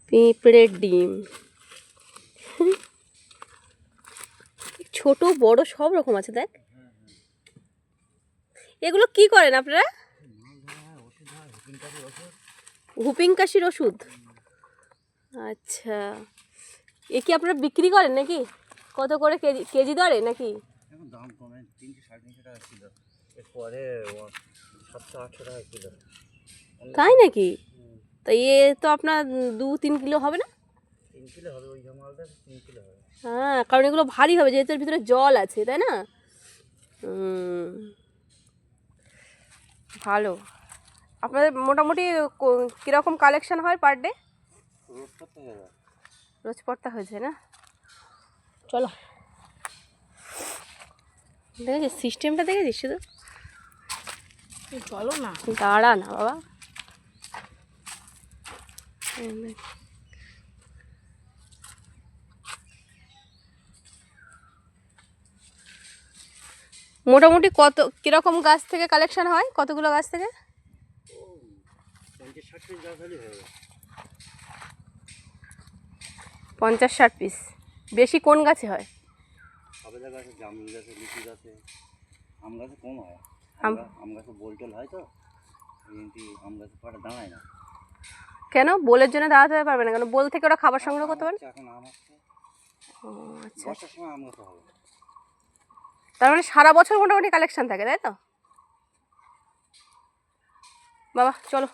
পিঁপড়ের ডিম, ছোট বড় সব রকম আছে দেখ। এগুলো কি করেন আপনারা? হুপিং কাশির ওষুধ। আচ্ছা, এ কি আপনারা বিক্রি করেন নাকি? কত করে কেজি কেজি দরে নাকি? এখন দাম কমে, 300-350 টাকা কিলো, এরপরে 700-800 টাকা কিলো। তাই নাকি? তা এ তো আপনার 2-3 কিলো হবে না? 3 কিলো হবে, ওই মালটা 3 কিলো হবে। হ্যাঁ, কারণ এগুলো ভারী হবে যেহেতু এর ভিতরে জল আছে, তাই না? ভালো। আপনাদের মোটামুটি কীরকম কালেকশন হয় পার ডে? রোজ করতে হবে, রোজ পড়তা হয়েছে না? চলো, দেখেছিস সিস্টেমটা, দেখেছিস শুধু? চলো না, দাঁড়া না বাবা। মোটামুটি কত কীরকম গাছ থেকে কালেকশন হয়? কতগুলো গাছ থেকে? 50-60 পিস গাছ হলেই হবে। 50-60 পিস। বেশি কোন গাছে হয়? সবেদা গাছে, জামরুল গাছে, লিচু গাছে, আম গাছে কম হয়। আম গাছে বোলটোল হয় তো, কিন্তু আম গাছে পাটা দাঁড়ায় না। কেন বোলের জন্য দাঁড়াতে পারবে না কেন? বোল থেকে ওরা খাবার সংগ্রহ করতে পারে। এখন আম হচ্ছে, ও আচ্ছা, বর্ষার সময় আম গাছে হবে। তার মানে সারা বছর মোটামুটি কালেকশন থাকে, তাই তো? বাবা চলো।